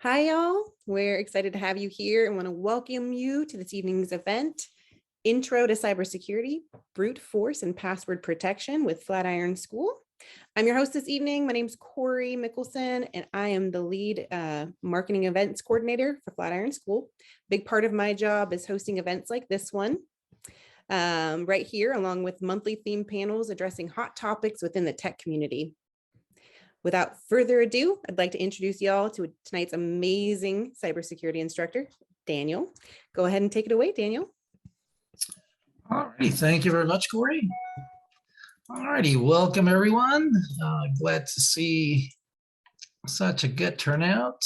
Hi, y'all. We're excited to have you here and want to welcome you to this evening's event, Intro to Cybersecurity, Brute Force and Password Protection with Flatiron School. I'm your host this evening. My name is Corey Mickelson, and I am the lead marketing events coordinator for Flatiron School. Big part of my job is hosting events like this one right here, along with monthly theme panels addressing hot topics within the tech community. Without further ado, I'd like to introduce y'all to tonight's amazing cybersecurity instructor, Daniel. Go ahead and take it away, Daniel. All righty, thank you very much, Corey. All righty, welcome everyone. Glad to see such a good turnout.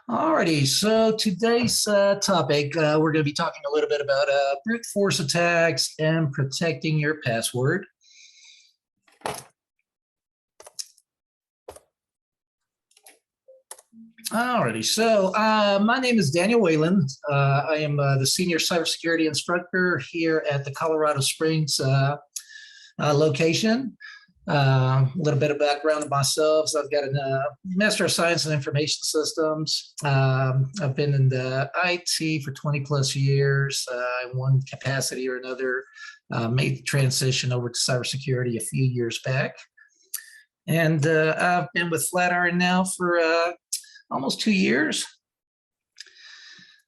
All righty, so today's topic, we're going to be talking a little bit about brute force attacks and protecting your password. Alrighty, so my name is Daniel Whalen. I am the senior cybersecurity instructor here at the Colorado Springs location. A little bit of background of myself. So I've got a Master of Science in Information Systems. I've been in the IT for 20 plus years. In one capacity or another, made the transition over to cybersecurity a few years back. And I've been with Flatiron now for almost 2 years.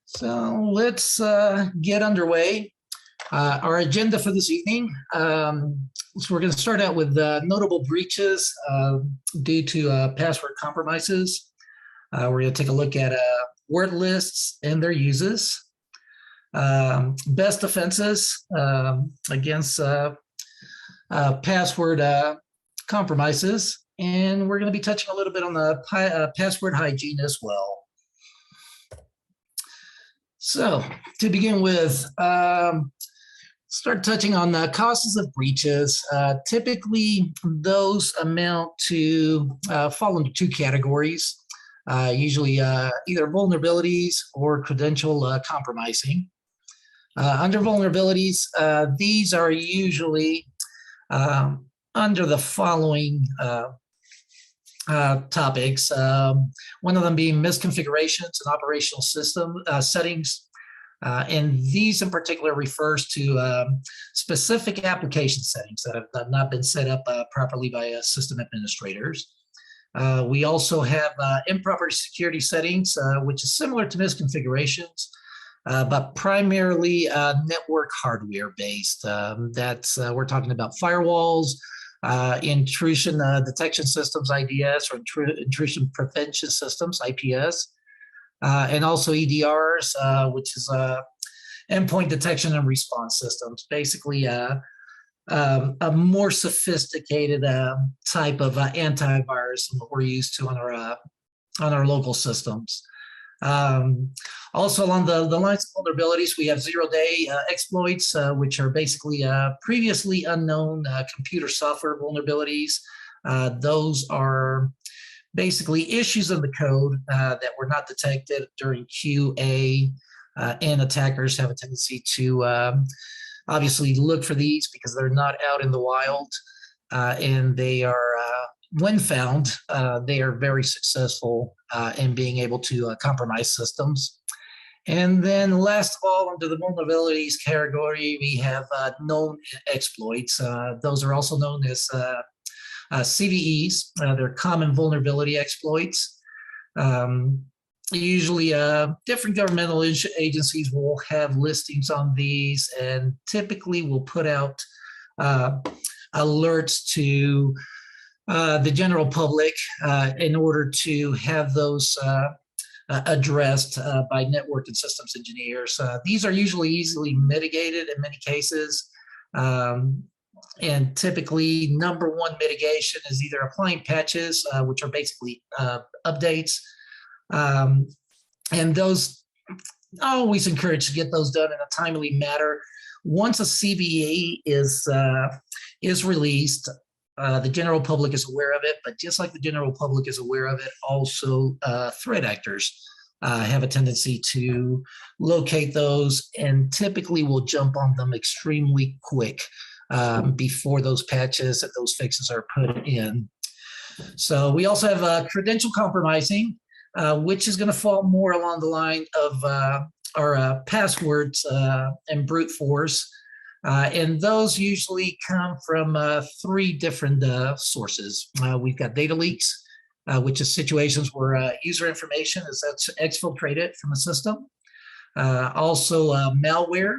So let's get underway. Our agenda for this evening, so we're going to start out with notable breaches due to password compromises. We're going to take a look at word lists and their uses, best defenses against password compromises, and we're going to be touching a little bit on the password hygiene as well. So to begin with, start touching on the causes of breaches. Typically, those amount to fall into two categories, usually either vulnerabilities or credential compromising. Under vulnerabilities, these are usually under the following topics, one of them being misconfigurations and operational system settings. And these in particular refers to specific application settings that have not been set up properly by system administrators. We also have improper security settings, which is similar to misconfigurations, but primarily network hardware based. We're talking about firewalls, intrusion detection systems, IDS, or intrusion prevention systems, IPS, and also EDRs, which is endpoint detection and response systems. Basically, a more sophisticated type of antivirus than what we're used to on our local systems. Also along the lines of vulnerabilities, we have zero-day exploits, which are basically previously unknown computer software vulnerabilities. Those are basically issues in the code that were not detected during QA, and attackers have a tendency to obviously look for these because they're not out in the wild, and they are when found, they are very successful in being able to compromise systems. And then last of all, under the vulnerabilities category, we have known exploits. Those are also known as CVEs. They're common vulnerability exploits. Usually different governmental agencies will have listings on these and typically will put out alerts to the general public in order to have those addressed by network and systems engineers. These are usually easily mitigated in many cases. And typically, number one mitigation is either applying patches, which are basically updates. And those always encouraged to get those done in a timely manner. Once a CVE is released, the general public is aware of it, but just like the general public is aware of it, also threat actors have a tendency to locate those and typically will jump on them extremely quick before those patches and those fixes are put in. So we also have credential compromising, which is going to fall more along the line of our passwords and brute force. And those usually come from three different sources. We've got data leaks, which is situations where user information is exfiltrated from a system. Also malware,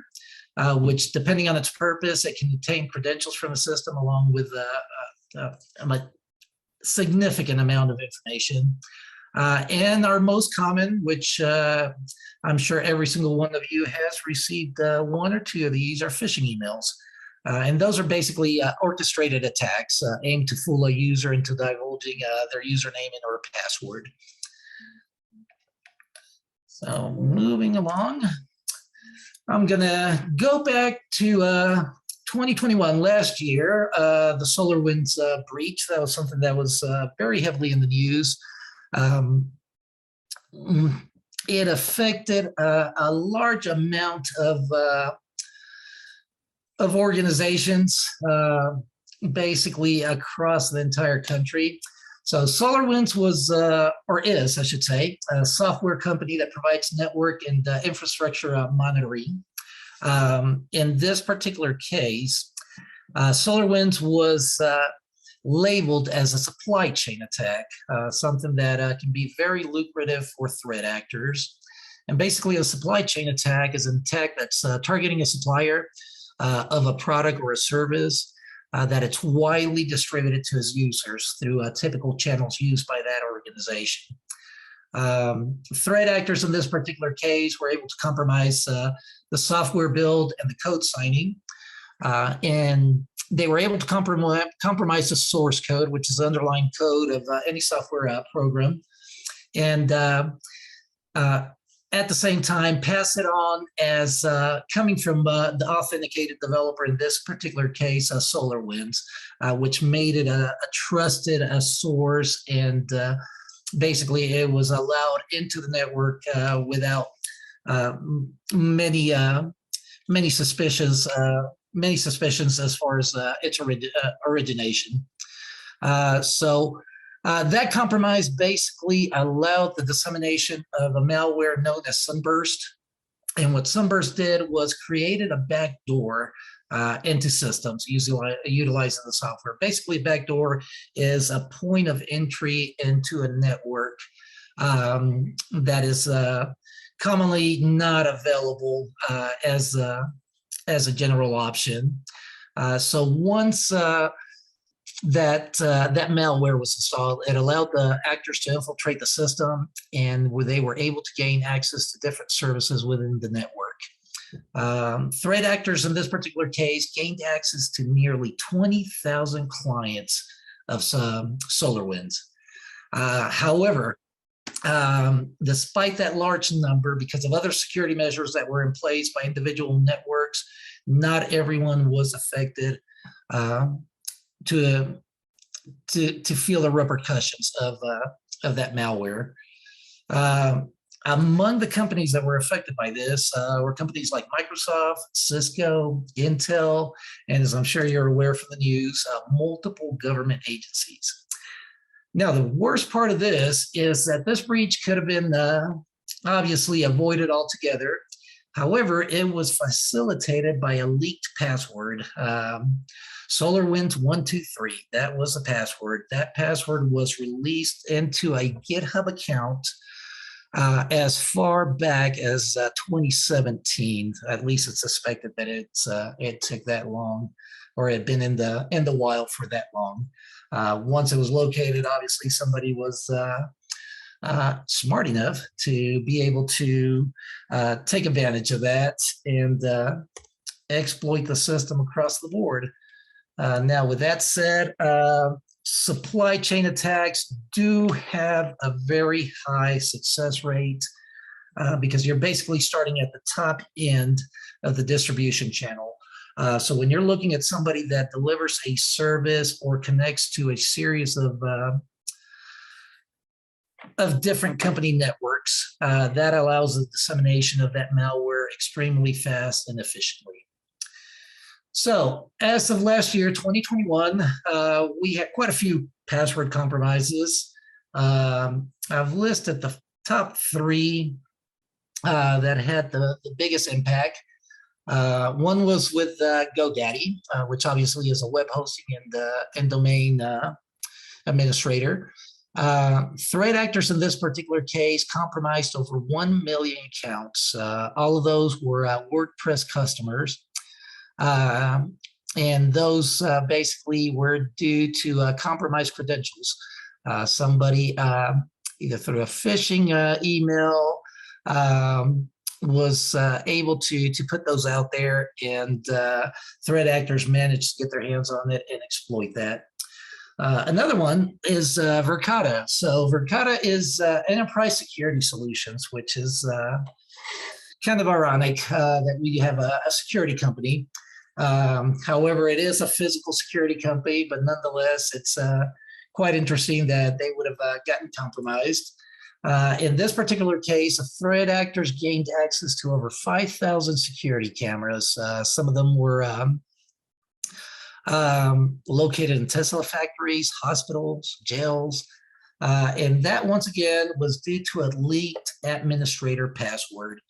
which depending on its purpose, it can obtain credentials from a system along with a significant amount of information. And our most common, which I'm sure every single one of you has received one or two of these, are phishing emails. And those are basically orchestrated attacks aimed to fool a user into divulging their username and or password. So moving along, I'm gonna go back to 2021, last year, the Solarwinds breach. That was something that was very heavily in the news. It affected a large amount of organizations, basically across the entire country. So Solarwinds was, or is, I should say, a software company that provides network and infrastructure monitoring. In this particular case, Solarwinds was labeled as a supply chain attack, something that can be very lucrative for threat actors. And basically a supply chain attack is an attack that's targeting a supplier of a product or a service that it's widely distributed to its users through typical channels used by that organization. Threat actors in this particular case were able to compromise the software build and the code signing, and they were able to compromise the source code, which is the underlying code of any software program, and at the same time pass it on as coming from the authenticated developer, in this particular case, Solarwinds, which made it a trusted source, and basically it was allowed into the network without many suspicions as far as its origination. So that compromise basically allowed the dissemination of a malware known as Sunburst. And what Sunburst did was created a backdoor into systems utilizing the software. Basically, a backdoor is a point of entry into a network that is commonly not available as a general option. So once that malware was installed, it allowed the actors to infiltrate the system, and where they were able to gain access to different services within the network. Threat actors in this particular case gained access to nearly 20,000 clients of SolarWinds. However, despite that large number, because of other security measures that were in place by individual networks, not everyone was affected to feel the repercussions of that malware. Among the companies that were affected by this were companies like Microsoft, Cisco, Intel, and, as I'm sure you're aware from the news, multiple government agencies. Now, the worst part of this is that this breach could have been obviously avoided altogether. However, it was facilitated by a leaked password. SolarWinds 123, that was the password. That password was released into a GitHub account as far back as 2017. At least it's suspected that it took that long, or had been in the wild for that long. Once it was located, obviously somebody was smart enough to be able to take advantage of that and exploit the system across the board. Now, with that said, supply chain attacks do have a very high success rate because you're basically starting at the top end of the distribution channel. So when you're looking at somebody that delivers a service or connects to a series of different company networks, that allows the dissemination of that malware extremely fast and efficiently. So as of last year, 2021, we had quite a few password compromises. I've listed the top 3 that had the biggest impact. One was with GoDaddy, which obviously is a web hosting and domain administrator. Threat actors in this particular case compromised over 1 million accounts. All of those were WordPress customers. And those basically were due to compromised credentials. Somebody either through a phishing email was able to put those out there, and threat actors managed to get their hands on it and exploit that. Another one is Verkada. So Verkada is enterprise security solutions, which is kind of ironic that we have a security company. However, it is a physical security company, but nonetheless, it's quite interesting that they would have gotten compromised. In this particular case, threat actors gained access to over 5,000 security cameras. Some of them were located in Tesla factories, hospitals, jails. And that, once again, was due to a leaked administrator password.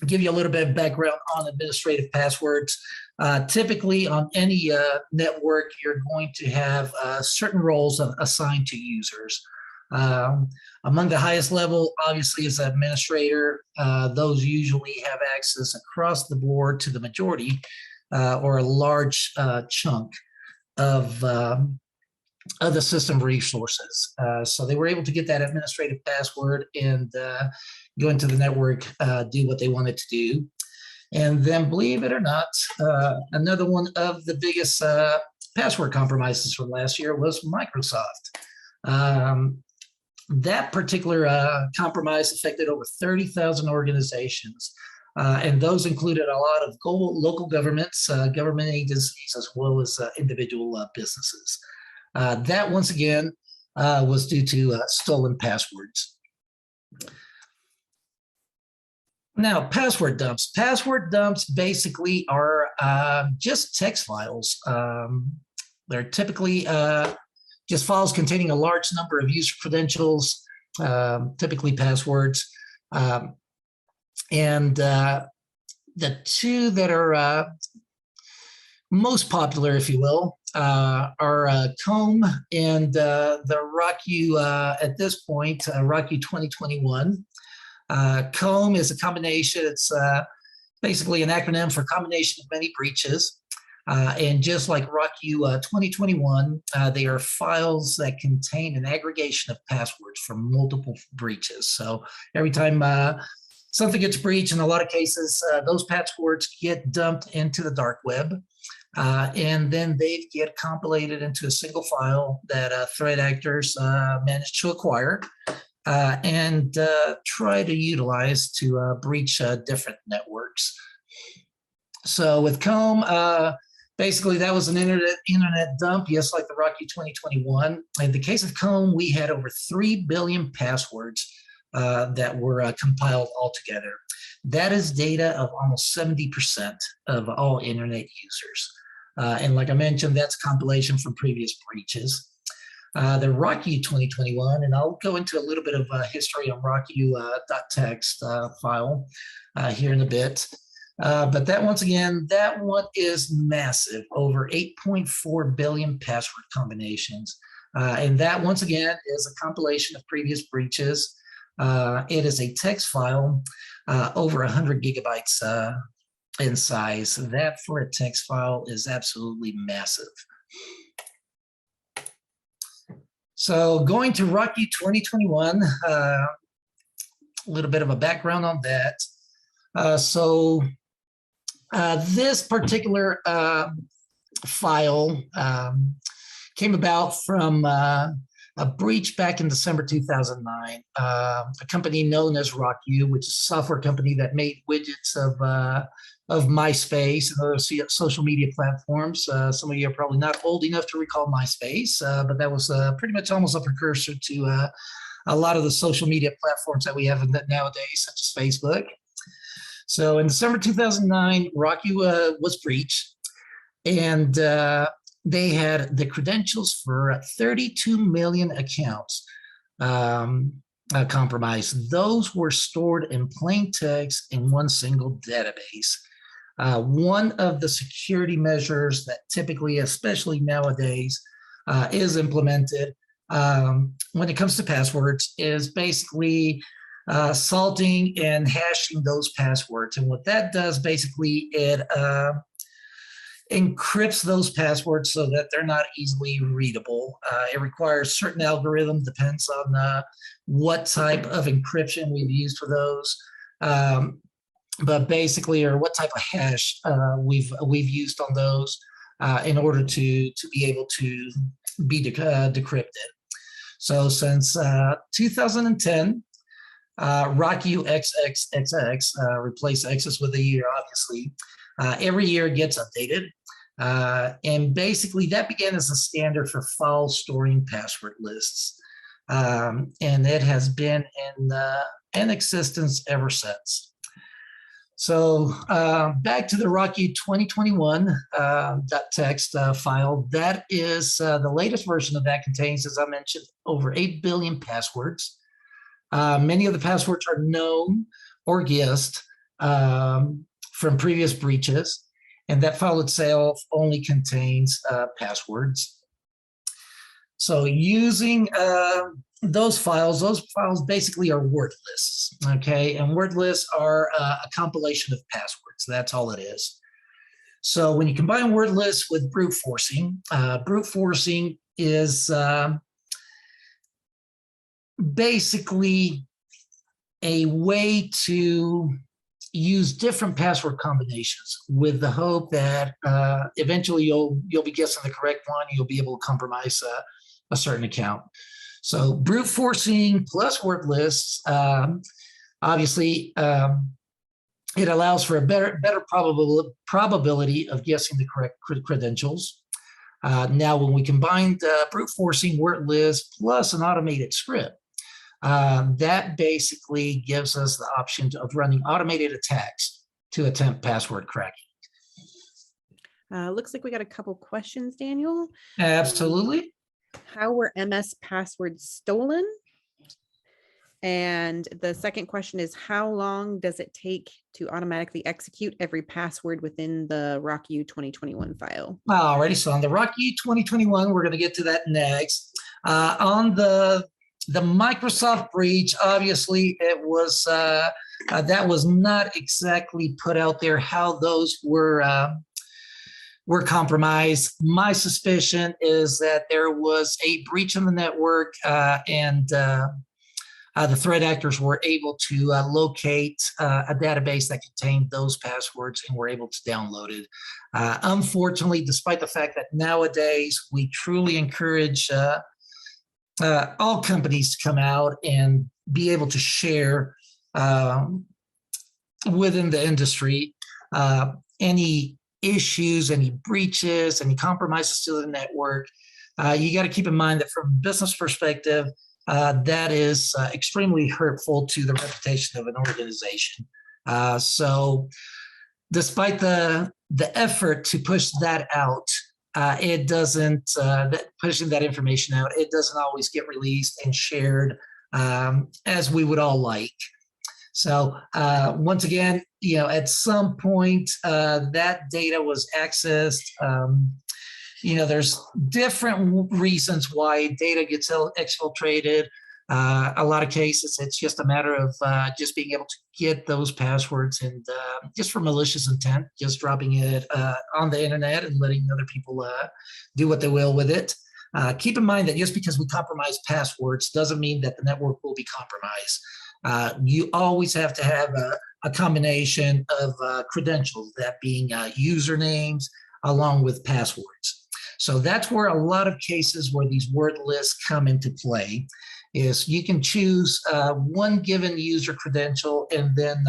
Give you a little bit of background on administrative passwords. Typically, on any network, you're going to have certain roles assigned to users. Among the highest level, obviously, is administrator. Those usually have access across the board to the majority or a large chunk of the system resources. So they were able to get that administrative password and go into the network, do what they wanted to do. And then, believe it or not, another one of the biggest password compromises from last year was Microsoft. That particular compromise affected over 30,000 organizations. And those included a lot of local governments, government agencies, as well as individual businesses. That, once again, was due to stolen passwords. Now, password dumps. Password dumps basically are just text files. They're typically just files containing a large number of user credentials, typically passwords. And the 2 that are most popular, if you will, are Comb and the RockU at this point, RockU 2021. Comb is a combination. It's basically an acronym for combination of many breaches. And just like RockU 2021, they are files that contain an aggregation of passwords from multiple breaches. So every time something gets breached, in a lot of cases, those passwords get dumped into the dark web. And then they get compilated into a single file that threat actors manage to acquire and try to utilize to breach different networks. So with Comb, basically that was an internet dump, just like the RockU 2021. In the case of Comb, we had over 3 billion passwords that were compiled altogether. That is data of almost 70% of all internet users. And like I mentioned, that's compilation from previous breaches. The RockU 2021, and I'll go into a little bit of history on RockU.txt file here in a bit. But that, once again, that one is massive, over 8.4 billion password combinations. And that, once again, is a compilation of previous breaches. It is a text file over 100 gigabytes in size. That, for a text file, is absolutely massive. So going to RockU 2021, a little bit of a background on that. This particular file came about from a breach back in December 2009. A company known as RockU, which is a software company that made widgets of MySpace and other social media platforms. Some of you are probably not old enough to recall MySpace, but that was pretty much almost a precursor to a lot of the social media platforms that we have nowadays, such as Facebook. So in December 2009, RockU was breached. And they had the credentials for 32 million accounts compromised. Those were stored in plain text in one single database. One of the security measures that typically, especially nowadays, is implemented when it comes to passwords is basically salting and hashing those passwords. And what that does, basically, it encrypts those passwords so that they're not easily readable. It requires certain algorithm, depends on what type of encryption we've used for those. But basically, or what type of hash we've used on those in order to be able to be decrypted. So since 2010, RockU XXXX, replace X's with a year, obviously. Every year it gets updated. And basically that began as a standard for file storing password lists. And it has been in existence ever since. So back to the RockU 2021 .txt file. That is the latest version of that contains, as I mentioned, over 8 billion passwords. Many of the passwords are known or guessed from previous breaches, and that file itself only contains passwords. So using those files basically are word lists, okay? And word lists are a compilation of passwords. That's all it is. So when you combine word lists with brute forcing is basically a way to use different password combinations with the hope that eventually you'll be guessing the correct one. You'll be able to compromise a certain account. So brute forcing plus word lists, obviously, it allows for a better probability of guessing the correct credentials. Now, when we combine brute forcing, word lists plus an automated script, that basically gives us the option of running automated attacks to attempt password cracking. Looks like we got a couple questions, Daniel. Absolutely. How were MS passwords stolen? And the second question is, how long does it take to automatically execute every password within the RockU 2021 file? Alrighty, so on the RockU 2021, we're going to get to that next. On the Microsoft breach, obviously, it was that was not exactly put out there how those were compromised. My suspicion is that there was a breach in the network, and the threat actors were able to locate a database that contained those passwords and were able to download it. Unfortunately, despite the fact that nowadays we truly encourage all companies to come out and be able to share within the industry any issues, any breaches, any compromises to the network, you got to keep in mind that from a business perspective, that is extremely hurtful to the reputation of an organization. So despite the effort to push that out, it doesn't, pushing that information out, it doesn't always get released and shared as we would all like. So once again, at some point that data was accessed. There's different reasons why data gets exfiltrated. A lot of cases, it's just a matter of just being able to get those passwords and just for malicious intent, just dropping it on the internet and letting other people do what they will with it. Keep in mind that just because we compromise passwords doesn't mean that the network will be compromised. You always have to have a combination of credentials, that being usernames along with passwords. So that's where a lot of cases where these word lists come into play, is you can choose one given user credential and then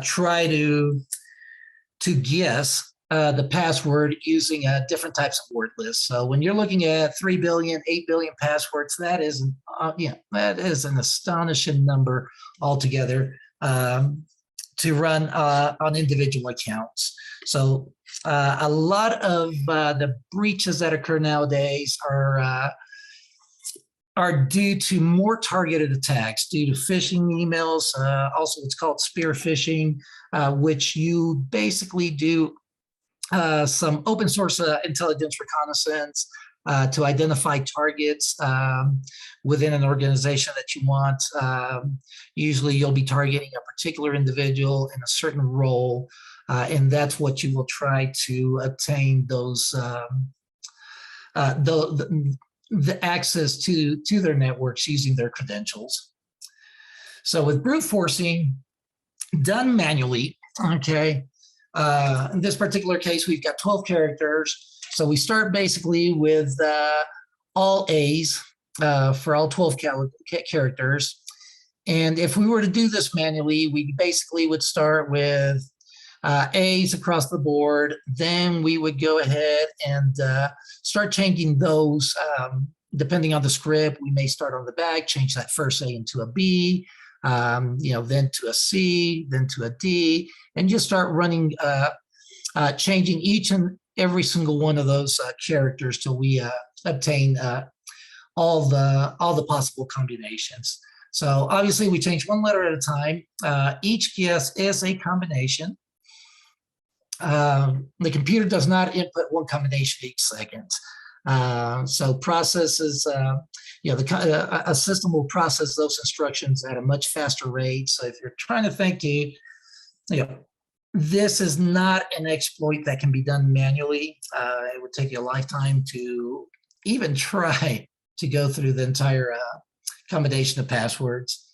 try to guess the password using different types of word lists. So when you're looking at 3 billion, 8 billion passwords, that is an astonishing number altogether to run on individual accounts. So A lot of the breaches that occur nowadays are due to more targeted attacks, due to phishing emails. Also, it's called spear phishing, which you basically do some open source intelligence reconnaissance to identify targets within an organization that you want. Usually you'll be targeting a particular individual in a certain role, and that's what you will try to obtain those the access to their networks using their credentials. So with brute forcing done manually, okay, in this particular case, we've got 12 characters. So we start basically with all A's for all 12 characters. And if we were to do this manually, we basically would start with A's across the board. Then we would go ahead and start changing those. Depending on the script, we may start on the back, change that first A into a B, then to a C, then to a D, and just start running, changing each and every single one of those characters till we obtain all the possible combinations. So obviously we change one letter at a time. Each guess is a combination. The computer does not input one combination each second. So processes, a system will process those instructions at a much faster rate. So if you're trying to think, this is not an exploit that can be done manually. It would take you a lifetime to even try to go through the entire combination of passwords.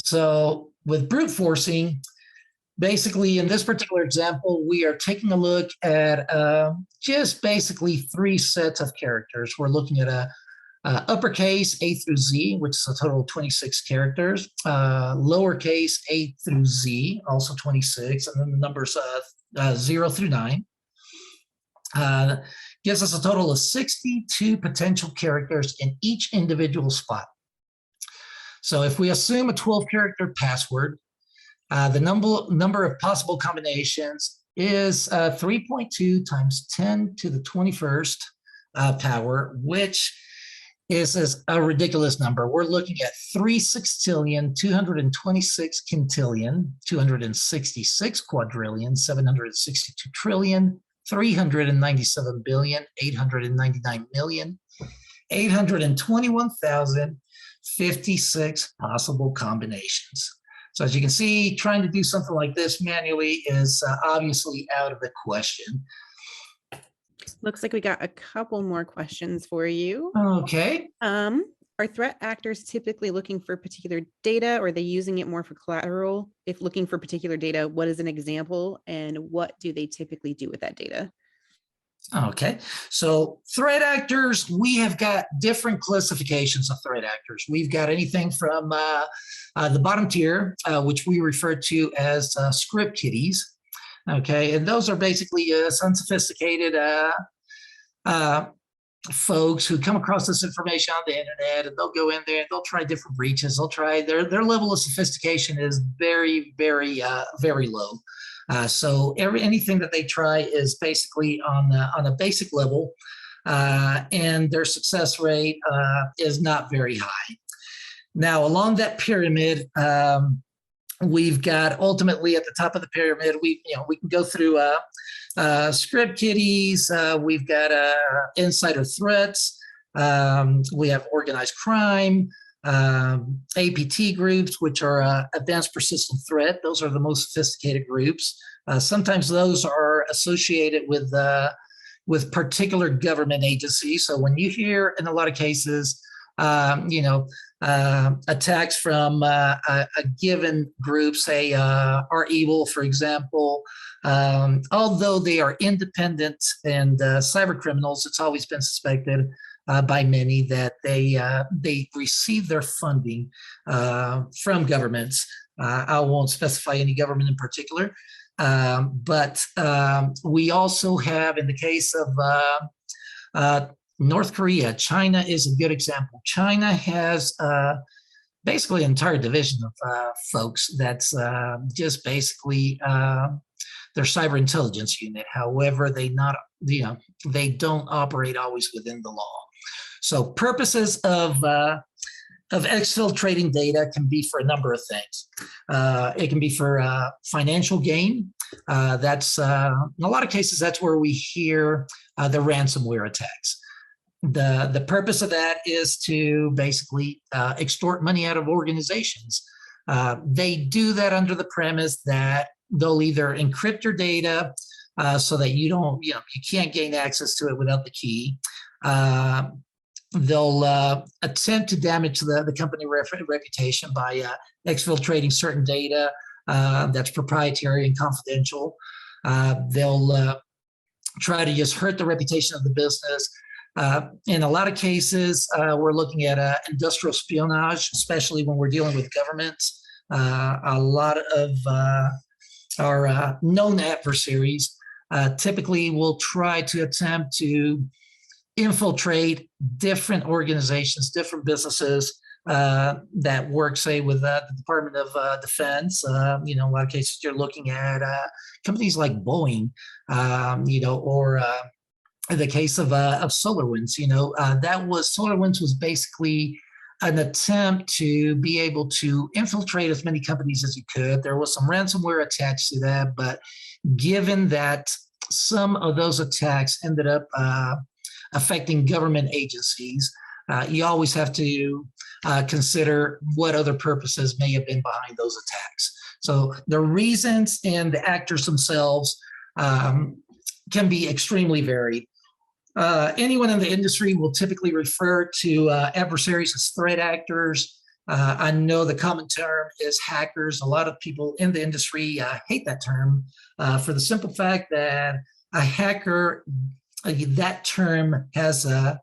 So with brute forcing, basically, in this particular example, we are taking a look at just basically 3 sets of characters. We're looking at a uppercase A through Z, which is a total of 26 characters, lowercase A through Z, also 26, and then the numbers 0 through 9. Gives us a total of 62 potential characters in each individual spot. So if we assume a 12-character password, the number of possible combinations is 3.2 times 10 to the 21st power, which is a ridiculous number. We're looking at 3 sextillion, 226 quintillion, 266 quadrillion, 762 trillion, 397 billion, 899 million, 821,056 possible combinations. So as you can see, trying to do something like this manually is obviously out of the question. Looks like we got a couple more questions for you. Okay. Are threat actors typically looking for particular data, or are they using it more for collateral? If looking for particular data, what is an example, and what do they typically do with that data? Okay, so threat actors, we have got different classifications of threat actors. We've got anything from the bottom tier, which we refer to as script kiddies. Okay, and those are basically unsophisticated folks who come across this information on the internet, and they'll go in there and they'll try different breaches. They'll try their level of sophistication is very, very, very low. So anything that they try is basically on a basic level, and their success rate is not very high. Now, along that pyramid, we've got ultimately at the top of the pyramid, we can go through script kiddies. We've got insider threats. We have organized crime, APT groups, which are advanced persistent threat. Those are the most sophisticated groups. Sometimes those are associated with particular government agencies. So when you hear, in a lot of cases, attacks from a given group, say are evil, for example, although they are independent and cyber criminals, it's always been suspected by many that they receive their funding from governments. I won't specify any government in particular, but we also have, in the case of North Korea, China is a good example. China has basically an entire division of folks that's just basically their cyber intelligence unit. However, they don't operate always within the law. So purposes of exfiltrating data can be for a number of things. It can be for financial gain. That's in a lot of cases, that's where we hear the ransomware attacks. The purpose of that is to basically extort money out of organizations. They do that under the premise that they'll either encrypt your data so that you can't gain access to it without the key. They'll attempt to damage the company reputation by exfiltrating certain data that's proprietary and confidential. They'll try to just hurt the reputation of the business. In a lot of cases, we're looking at industrial espionage, especially when we're dealing with governments. A lot of our known adversaries typically will try to attempt to infiltrate different organizations, different businesses that work, say, with the Department of Defense. A lot of cases you're looking at companies like Boeing, or in the case of Solarwinds, Solarwinds was basically an attempt to be able to infiltrate as many companies as you could. There was some ransomware attached to that, but given that some of those attacks ended up affecting government agencies, you always have to consider what other purposes may have been behind those attacks. So the reasons and the actors themselves can be extremely varied. Anyone in the industry will typically refer to adversaries as threat actors. I know the common term is hackers. A lot of people in the industry hate that term for the simple fact that a hacker, that term has a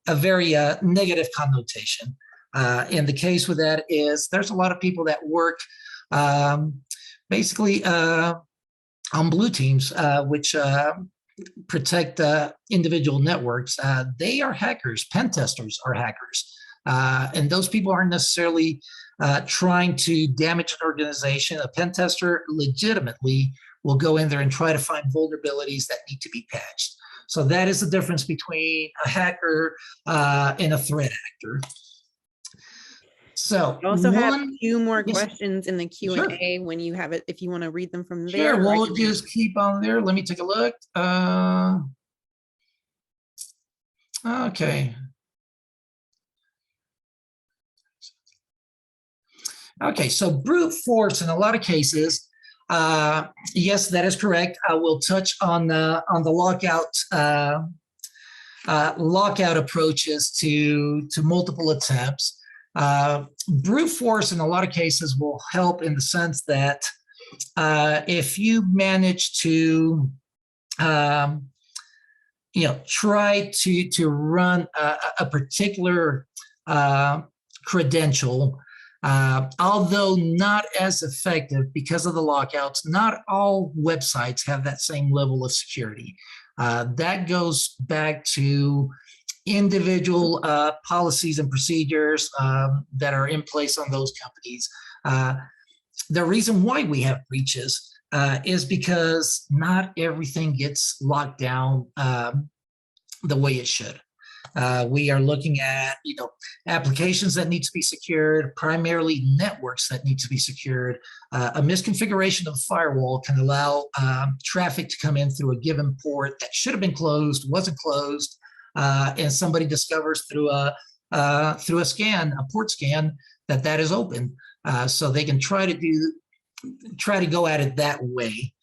very negative connotation. And the case with that is there's a lot of people that work basically on blue teams, which protect individual networks. They are hackers. Pen testers are hackers. And those people aren't necessarily trying to damage an organization. A pen tester legitimately will go in there and try to find vulnerabilities that need to be patched. So that is the difference between a hacker and a threat actor. So I also have a few more yes, questions in the Q&A sure. when you have it, if you want to read them from there. Sure, we'll just keep on there. Let me take a look. Okay. Okay, so brute force in a lot of cases, yes, that is correct. I will touch on the lockout approaches to multiple attempts. Brute force in a lot of cases will help in the sense that if you manage to try to run a particular credential, although not as effective because of the lockouts, not all websites have that same level of security. That goes back to individual policies and procedures that are in place on those companies. The reason why we have breaches is because not everything gets locked down the way it should. We are looking at applications that need to be secured, primarily networks that need to be secured. A misconfiguration of a firewall can allow traffic to come in through a given port that should have been closed, wasn't closed, and somebody discovers through a port scan that is open. So they can try to go at it that way.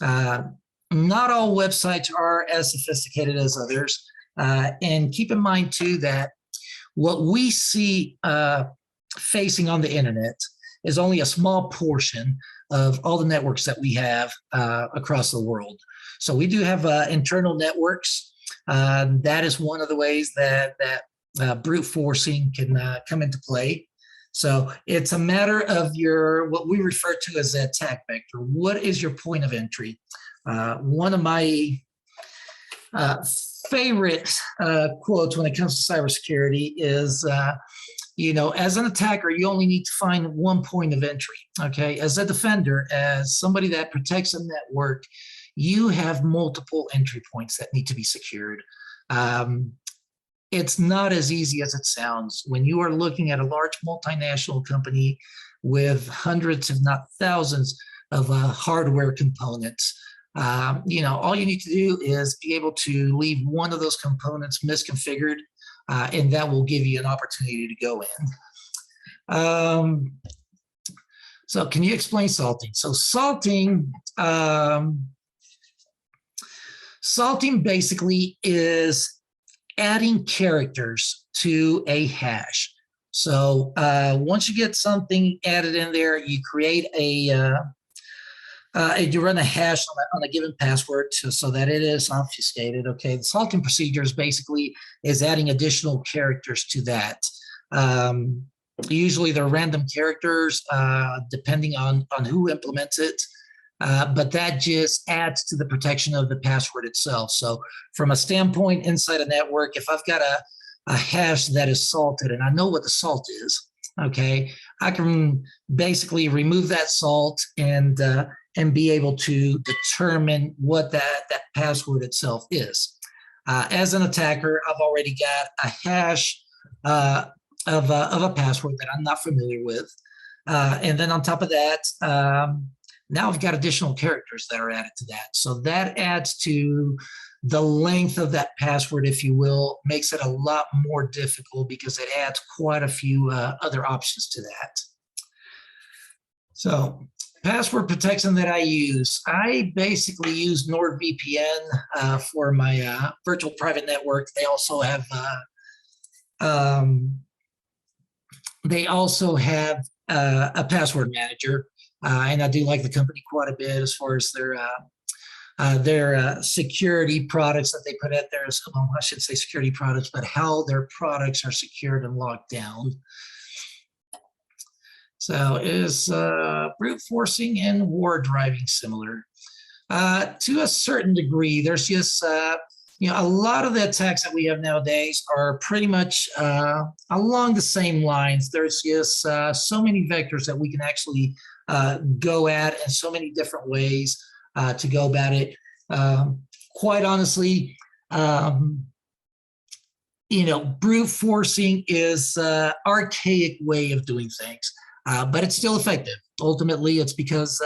Not all websites are as sophisticated as others. And keep in mind too that what we see facing on the internet is only a small portion of all the networks that we have across the world. So we do have internal networks. That is one of the ways that brute forcing can come into play. So it's a matter of what we refer to as the attack vector. What is your point of entry? One of my favorite quotes when it comes to cybersecurity is as an attacker, you only need to find one point of entry. Okay, as a defender, as somebody that protects a network, you have multiple entry points that need to be secured. It's not as easy as it sounds. When you are looking at a large multinational company with hundreds, if not thousands, of hardware components, all you need to do is be able to leave one of those components misconfigured, and that will give you an opportunity to go in. So can you explain salting? So salting basically is adding characters to a hash. So once you get something added in there, you create you run a hash on a given password so that it is obfuscated. Okay, the salting procedures basically is adding additional characters to that. Usually they're random characters depending on who implements it. But that just adds to the protection of the password itself. So from a standpoint inside a network, if I've got a hash that is salted and I know what the salt is, okay, I can basically remove that salt and be able to determine what that password itself is. As an attacker, I've already got a hash of a password that I'm not familiar with. And then on top of that, now I've got additional characters that are added to that. So that adds to the length of that password, if you will, makes it a lot more difficult because it adds quite a few other options to that. So password protection that I basically use NordVPN for my virtual private network. They also have a password manager. And I do like the company quite a bit as far as their security products that they put out there. Well, I should say security products, but how their products are secured and locked down. So is brute forcing and war driving similar? To a certain degree, there's just a lot of the attacks that we have nowadays are pretty much along the same lines. There's just so many vectors that we can actually go at and so many different ways to go about it. Quite honestly, brute forcing is archaic way of doing things, but it's still effective. Ultimately, it's because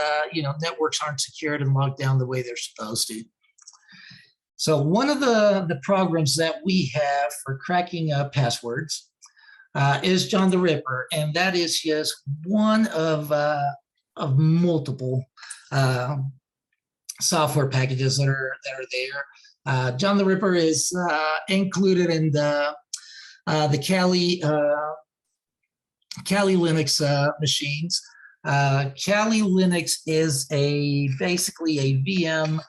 networks aren't secured and locked down the way they're supposed to. So one of the programs that we have for cracking passwords is John the Ripper, and that is just one of multiple software packages that are there. John the Ripper is included in the Kali Linux machines. Kali Linux is basically a VM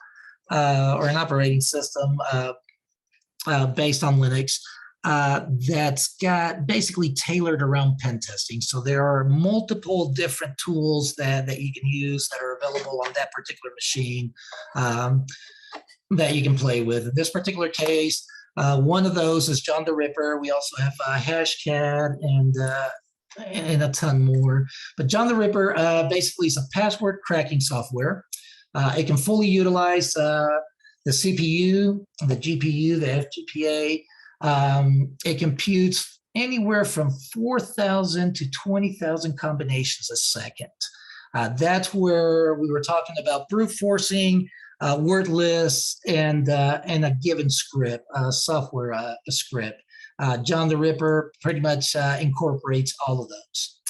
or an operating system based on Linux that's got basically tailored around pen testing. So there are multiple different tools that you can use that are available on that particular machine that you can play with. In this particular case, one of those is John the Ripper. We also have Hashcat and a ton more. But John the Ripper basically is a password cracking software. It can fully utilize the CPU, the GPU, the FGPA. It computes anywhere from 4,000 to 20,000 combinations a second. That's where we were talking about brute forcing, Wordlists, and a given script, software a script. John the Ripper pretty much incorporates all of those.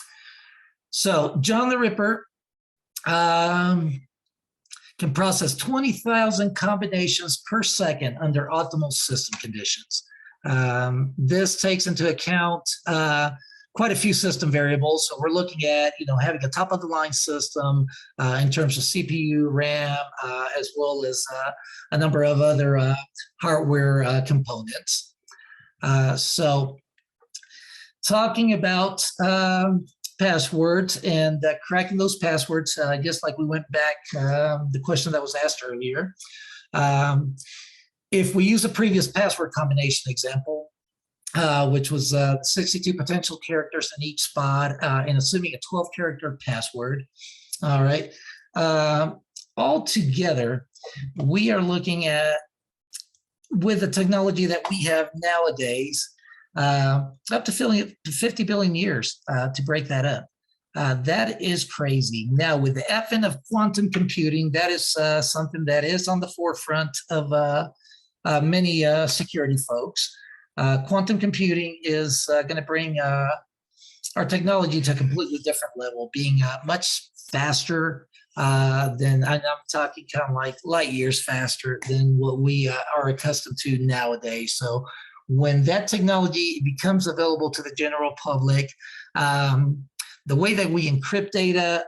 So John the Ripper can process 20,000 combinations per second under optimal system conditions. This takes into account quite a few system variables. So we're looking at, having a top of the line system in terms of CPU, RAM, as well as a number of other hardware components. So talking about passwords and cracking those passwords, just like we went back, the question that was asked earlier. If we use a previous password combination example, which was 62 potential characters in each spot, and assuming a 12-character password. All right. Altogether, we are looking at, with the technology that we have nowadays, up to 50 billion years to break that up. That is crazy. Now, with the advent of quantum computing, that is something that is on the forefront of many security folks. Quantum computing is going to bring our technology to a completely different level, being much faster than, I'm talking kind of like light years faster than what we are accustomed to nowadays. So when that technology becomes available to the general public, the way that we encrypt data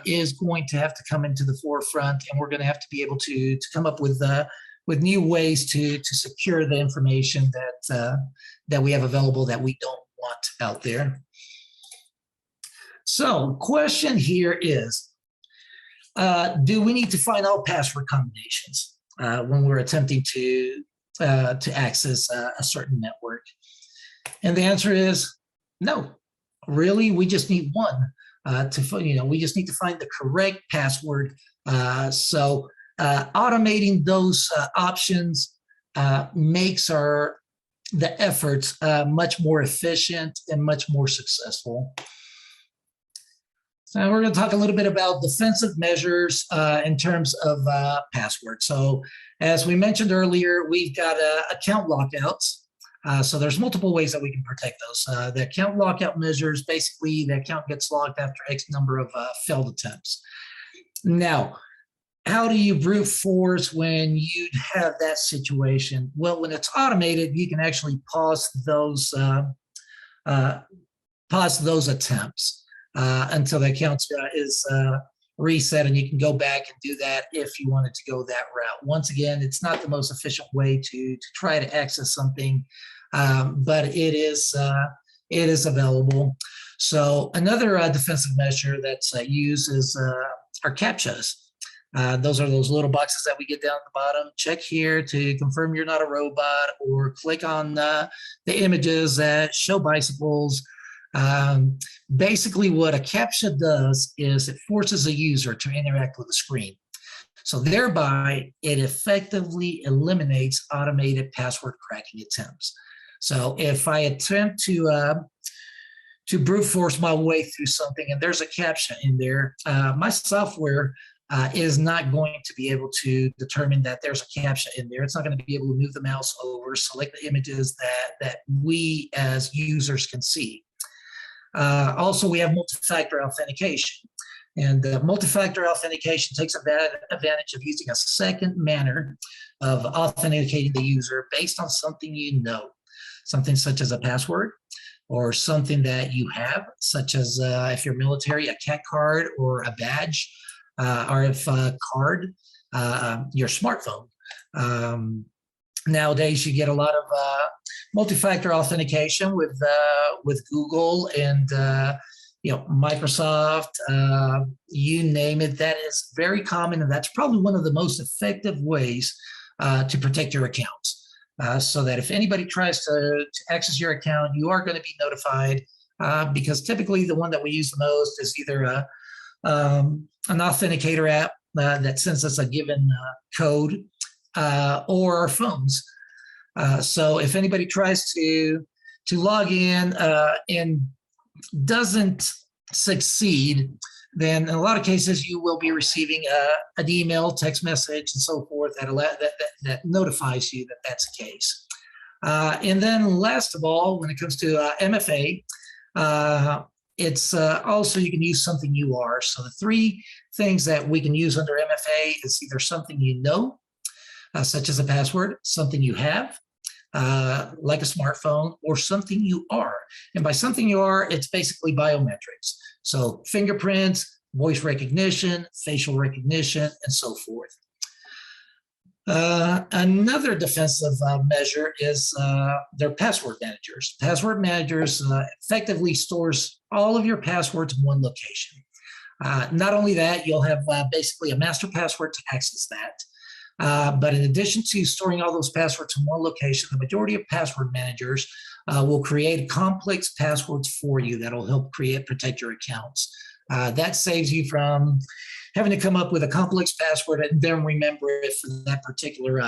is going to have to come into the forefront, and we're going to have to be able to come up with new ways to secure the information that we have available that we don't want out there. So, question here is, do we need to find all password combinations when we're attempting to access a certain network? And the answer is no. Really, we just need one we just need to find the correct password. So automating those options makes the efforts much more efficient and much more successful. So we're going to talk a little bit about defensive measures in terms of passwords. So as we mentioned earlier, we've got account lockouts. So there's multiple ways that we can protect those. The account lockout measures, basically the account gets locked after X number of failed attempts. Now, how do you brute force when you have that situation? Well, when it's automated, you can actually pause those attempts until the account is reset, and you can go back and do that if you wanted to go that route. Once again, it's not the most efficient way to try to access something, but it is available. So another defensive measure that's used is our CAPTCHAs. Those are those little boxes that we get down at the bottom. Check here to confirm you're not a robot, or click on the images that show bicycles. Basically, what a CAPTCHA does is it forces a user to interact with the screen. So thereby, it effectively eliminates automated password cracking attempts. So if I attempt to brute force my way through something and there's a CAPTCHA in there, my software is not going to be able to determine that there's a CAPTCHA in there. It's not going to be able to move the mouse over, select the images that we as users can see. Also, we have multi-factor authentication. And multi-factor authentication takes advantage of using a second manner of authenticating the user based on something you know. Something such as a password, or something that you have, such as if you're military, a CAT card or a badge, RF card, your smartphone. Nowadays, you get a lot of multi-factor authentication with Google and Microsoft, you name it. That is very common, and that's probably one of the most effective ways to protect your accounts. So that if anybody tries to access your account, you are going to be notified, because typically the one that we use the most is either an authenticator app that sends us a given code, or our phones. So if anybody tries to log in and doesn't succeed, then in a lot of cases you will be receiving an email, text message, and so forth that notifies you that that's the case. And then last of all, when it comes to MFA, it's also you can use something you are. So the three things that we can use under MFA is either something you know, such as a password, something you have, like a smartphone, or something you are. And by something you are, it's basically biometrics. So fingerprints, voice recognition, facial recognition, and so forth. Another defensive measure is their password managers. Password managers effectively stores all of your passwords in one location. Not only that, you'll have basically a master password to access that. But in addition to storing all those passwords in one location, the majority of password managers will create complex passwords for you that'll help protect your accounts. That saves you from having to come up with a complex password and then remember it for that particular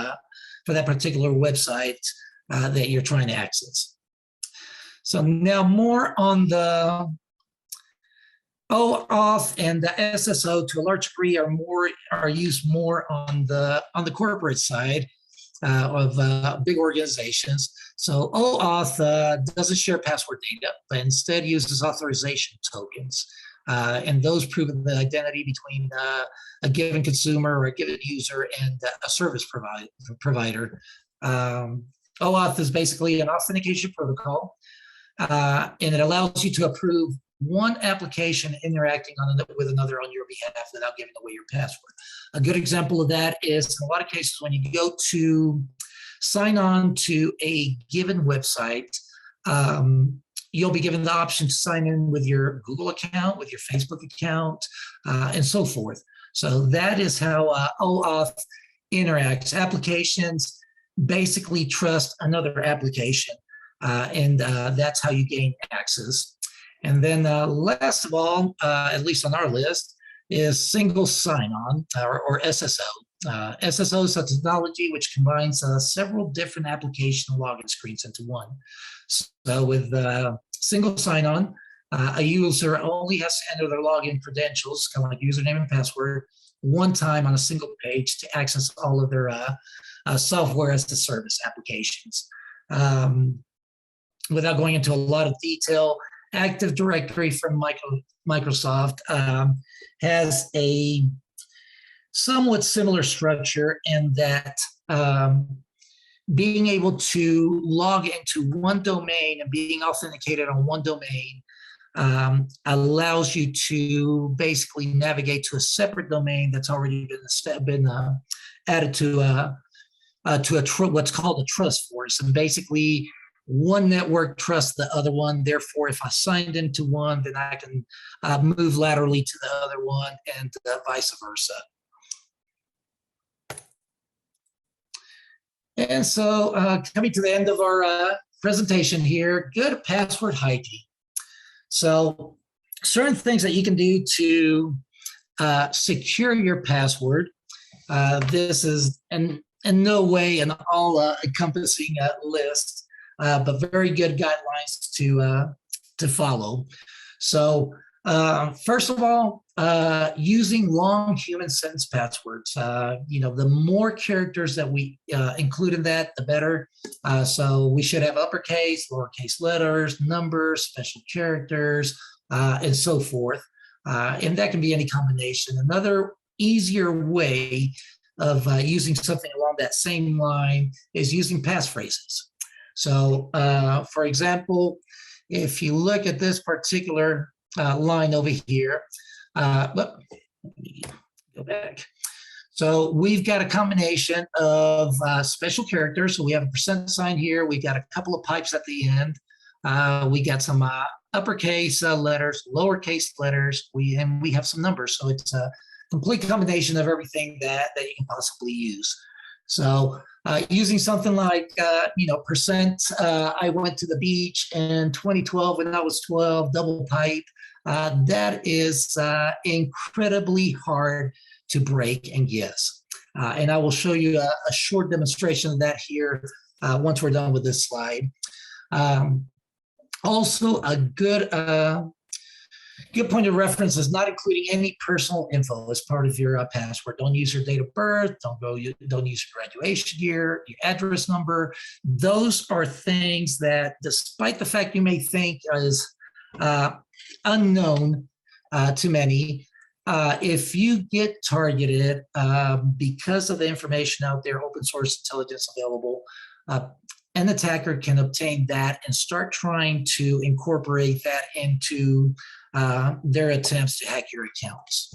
website that you're trying to access. So now more on the OAuth and the SSO to a large degree are used more on the corporate side of big organizations. So OAuth doesn't share password data, but instead uses authorization tokens. And those prove the identity between a given consumer or a given user and a service provider. OAuth is basically an authentication protocol, and it allows you to approve one application interacting with another on your behalf without giving away your password. A good example of that is in a lot of cases when you go to sign on to a given website, you'll be given the option to sign in with your Google account, with your Facebook account, and so forth. So that is how OAuth interacts. Applications basically trust another application, and that's how you gain access. And then last of all, at least on our list, is single sign-on or SSO. SSO is a technology which combines several different application login screens into one. So with single sign-on, a user only has to enter their login credentials, kind of like username and password, one time on a single page to access all of their software as a service applications. Without going into a lot of detail, Active Directory from Microsoft has a somewhat similar structure in that being able to log into one domain and being authenticated on one domain allows you to basically navigate to a separate domain that's already been added to what's called a trust force. And basically, one network trusts the other one. Therefore, if I signed into one, then I can move laterally to the other one and vice versa. And so coming to the end of our presentation here, good password hygiene. So certain things that you can do to secure your password. This is in no way an all-encompassing list, but very good guidelines to follow. So first of all, using long human sentence passwords. The more characters that we include in that, the better. So we should have uppercase, lowercase letters, numbers, special characters, and so forth. And that can be any combination. Another easier way of using something along that same line is using passphrases. So, for example, if you look at this particular line over here, let me go back. So we've got a combination of special characters. So we have a percent sign here. We've got a couple of pipes at the end. We got some uppercase letters, lowercase letters. We have some numbers. So it's a complete combination of everything that you can possibly use. So using something like, percent, I went to the beach in 2012 when I was 12, double pipe, that is incredibly hard to break and guess. And I will show you a short demonstration of that here once we're done with this slide. Also, a good point of reference is not including any personal info as part of your password. Don't use your date of birth. Don't use your graduation year, your address number. Those are things that, despite the fact you may think is unknown to many, if you get targeted because of the information out there, open source intelligence available, an attacker can obtain that and start trying to incorporate that into their attempts to hack your accounts.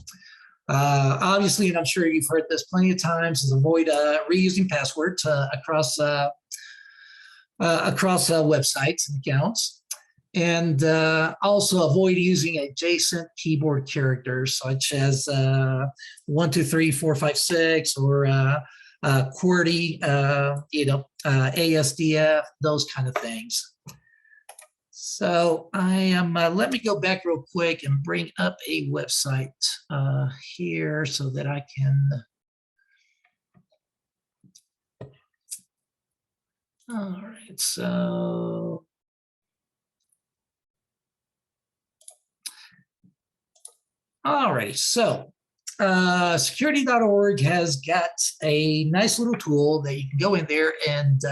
Obviously, and I'm sure you've heard this plenty of times, is avoid reusing passwords across websites and accounts. And also avoid using adjacent keyboard characters such as 1, 2, 3, 4, 5, 6, or QWERTY, ASDF, those kind of things. So I am, let me go back real quick and bring up a website here so that I can. All right, so. All right, so security.org has got a nice little tool that you can go in there and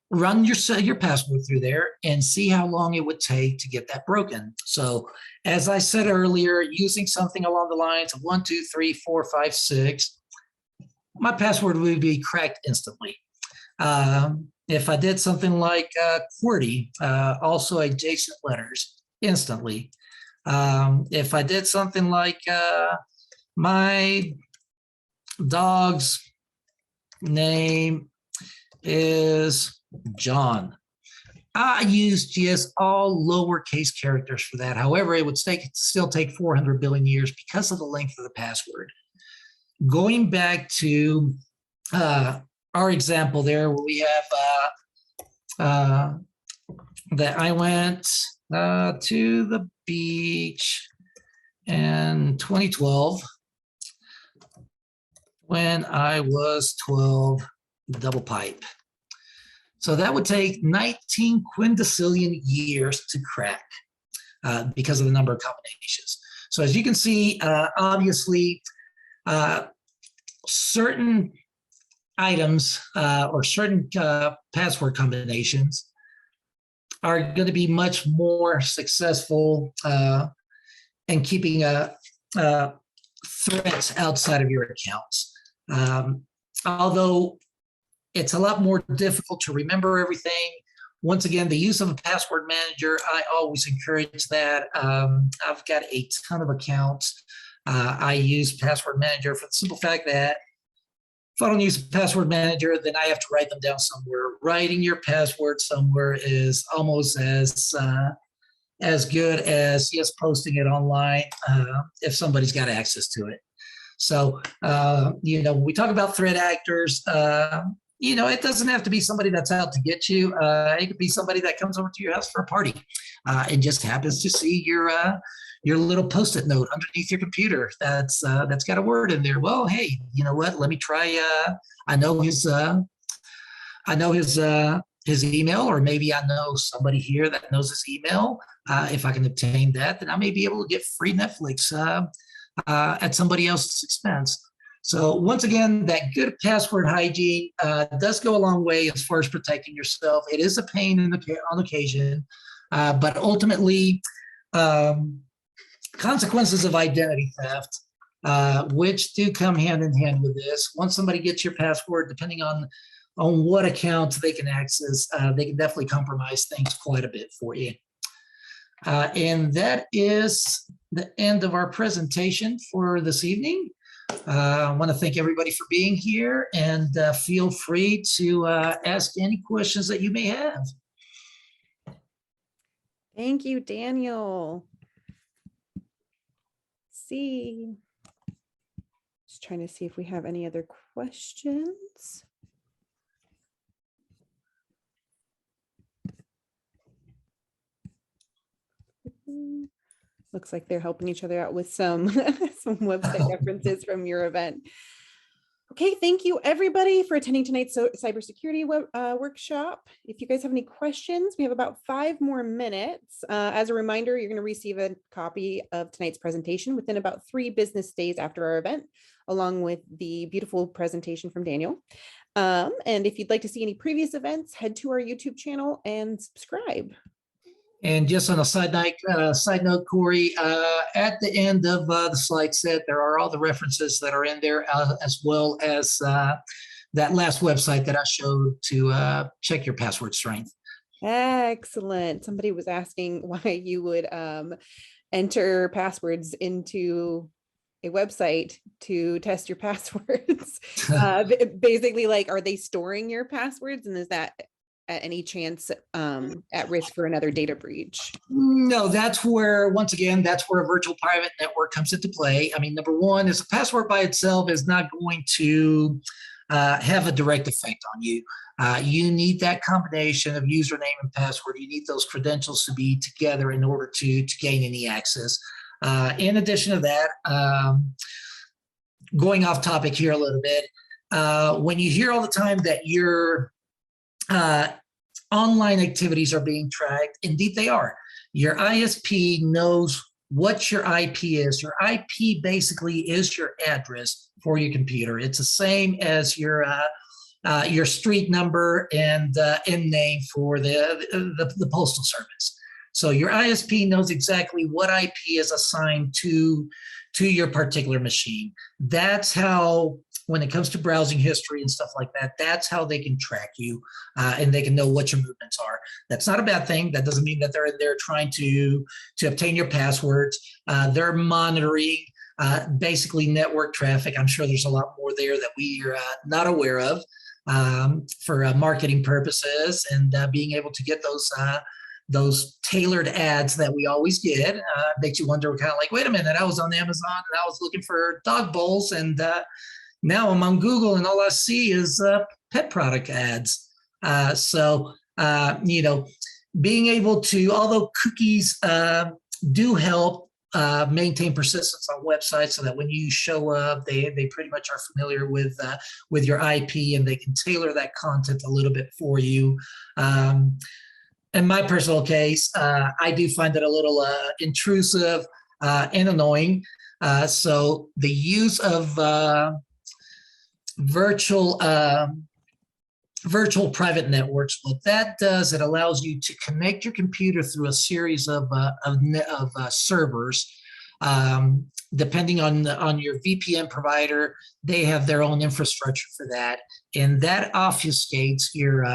run your password through there and see how long it would take to get that broken. So as I said earlier, using something along the lines of 1, 2, 3, 4, 5, 6, my password would be cracked instantly. If I did something like QWERTY, also adjacent letters, instantly. If I did something like my dog's name is John, I used just all lowercase characters for that. However, it would still take 400 billion years because of the length of the password. Going back to our example there, where we have that I went to the beach in 2012 when I was 12, double pipe. So that would take 19 quintillion years to crack because of the number of combinations. So as you can see, obviously, certain items or certain password combinations are going to be much more successful in keeping threats outside of your accounts. Although it's a lot more difficult to remember everything. Once again, the use of a password manager, I always encourage that. I've got a ton of accounts. I use password manager for the simple fact that if I don't use a password manager, then I have to write them down somewhere. Writing your password somewhere is almost as good as just posting it online if somebody's got access to it. So, when we talk about threat actors, it doesn't have to be somebody that's out to get you. It could be somebody that comes over to your house for a party and just happens to see your little Post-it note underneath your computer that's got a word in there. Well, hey, you know what? Let me try. I know his email, or maybe I know somebody here that knows his email. If I can obtain that, then I may be able to get free Netflix at somebody else's expense. So once again, that good password hygiene does go a long way as far as protecting yourself. It is a pain on occasion, but ultimately, consequences of identity theft, which do come hand in hand with this. Once somebody gets your password, depending on what accounts they can access, they can definitely compromise things quite a bit for you. And that is the end of our presentation for this evening. I want to thank everybody for being here, and feel free to ask any questions that you may have. Thank you, Daniel. Just trying to see if we have any other questions. Looks like they're helping each other out with some website references from your event. Okay, thank you everybody for attending tonight's cybersecurity workshop. If you guys have any questions, we have about 5 more minutes. As a reminder, you're going to receive a copy of tonight's presentation within about 3 business days after our event, along with the beautiful presentation from Daniel. And if you'd like to see any previous events, head to our YouTube channel and subscribe. And just on a side note, Corey, at the end of the slide set, there are all the references that are in there, as well as that last website that I showed to check your password strength. Excellent. Somebody was asking why you would enter passwords into a website to test your passwords. Basically, like, are they storing your passwords? And is that at any chance at risk for another data breach? No, that's where, once again, that's where a virtual private network comes into play. I mean, number one is a password by itself is not going to have a direct effect on you. You need that combination of username and password. You need those credentials to be together in order to gain any access. In addition to that, going off topic here a little bit, when you hear all the time that your online activities are being tracked, indeed they are. Your ISP knows what your IP is. Your IP basically is your address for your computer. It's the same as your street number and end name for the postal service. So your ISP knows exactly what IP is assigned to your particular machine. That's how, when it comes to browsing history and stuff like that, that's how they can track you and they can know what your movements are. That's not a bad thing. That doesn't mean that they're in there trying to obtain your passwords. They're monitoring basically network traffic. I'm sure there's a lot more there that we are not aware of for marketing purposes, and being able to get those tailored ads that we always get makes you wonder, kind of like, wait a minute, I was on Amazon and I was looking for dog bowls, and now I'm on Google and all I see is pet product ads. So being able to, although cookies do help maintain persistence on websites, so that when you show up, they pretty much are familiar with your IP, and they can tailor that content a little bit for you. In my personal case, I do find it a little intrusive and annoying. So the use of virtual private networks, what that does, it allows you to connect your computer through a series of servers. Depending on your VPN provider, they have their own infrastructure for that, and that obfuscates your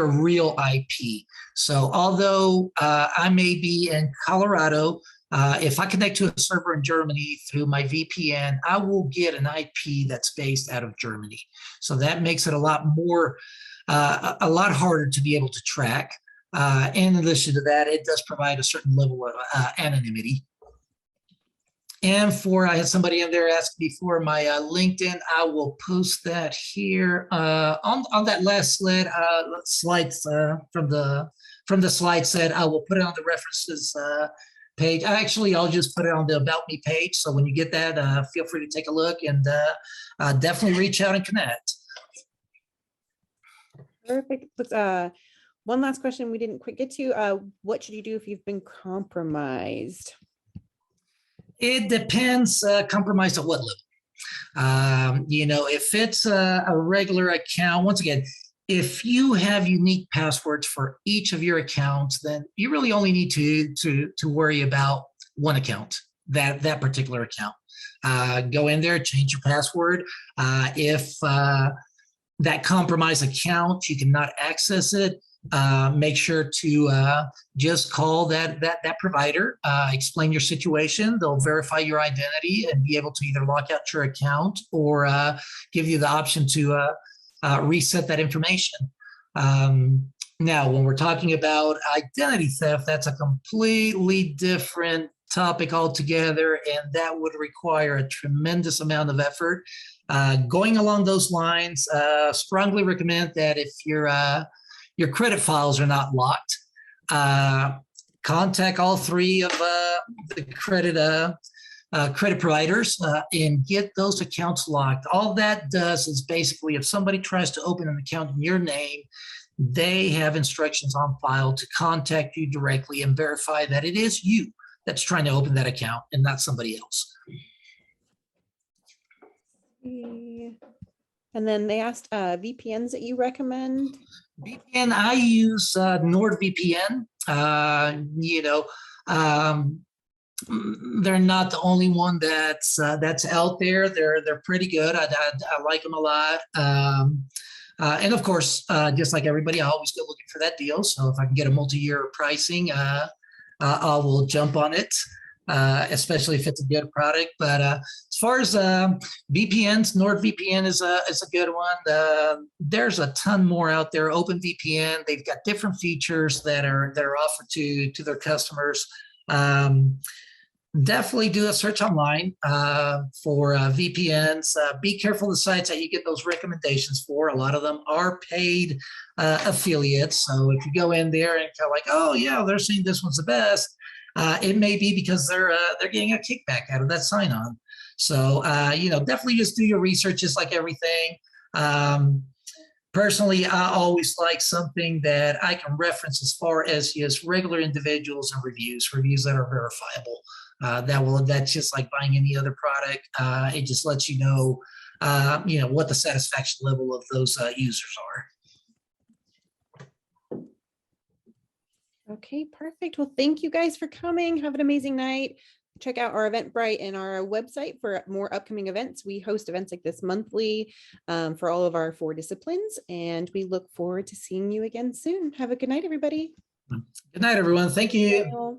real IP. So although I may be in Colorado, if I connect to a server in Germany through my VPN, I will get an IP that's based out of Germany. So that makes it a lot harder to be able to track. In addition to that, it does provide a certain level of anonymity. And I had somebody in there ask me for my LinkedIn. I will post that here on that last slides from the slide set. I will put it on the references page. I'll just put it on the About Me page. So when you get that, feel free to take a look, and definitely reach out and connect. Perfect. One last question we didn't quite get to. What should you do if you've been compromised? It depends, compromised at what level. If it's a regular account, once again, if you have unique passwords for each of your accounts, then you really only need to worry about one account, that particular account. Go in there, change your password. If that compromised account, you cannot access it, make sure to just call that provider, explain your situation. They'll verify your identity and be able to either lock out your account or give you the option to reset that information. Now, when we're talking about identity theft, that's a completely different topic altogether, and that would require a tremendous amount of effort. Going along those lines, strongly recommend that if your credit files are not locked, contact all three of the credit providers and get those accounts locked. All that does is basically, if somebody tries to open an account in your name, they have instructions on file to contact you directly and verify that it is you that's trying to open that account and not somebody else. And then they asked VPNs that you recommend. VPN, I use NordVPN. They're not the only one that's out there. They're pretty good. I like them a lot. And of course, just like everybody, I always go looking for that deal. So if I can get a multi-year pricing, I will jump on it. especially if it's a good product. But as far as VPNs, NordVPN is a good one. There's a ton more out there. OpenVPN, they've got different features that are offered to their customers. Definitely do a search online for VPNs. Be careful of the sites that you get those recommendations for. A lot of them are paid affiliates. So if you go in there and kind of like, oh yeah, they're saying this one's the best, it may be because they're getting a kickback out of that sign on. So definitely just do your research, just like everything. Personally, I always like something that I can reference as far as regular individuals and reviews that are verifiable. That's just like buying any other product. It just lets you know what the satisfaction level of those users are. Okay, perfect. Well, thank you guys for coming. Have an amazing night. Check out our Eventbrite and our website for more upcoming events. We host events like this monthly for all of our 4 disciplines, and we look forward to seeing you again soon. Have a good night, everybody. Good night, everyone. Thank you. Bye.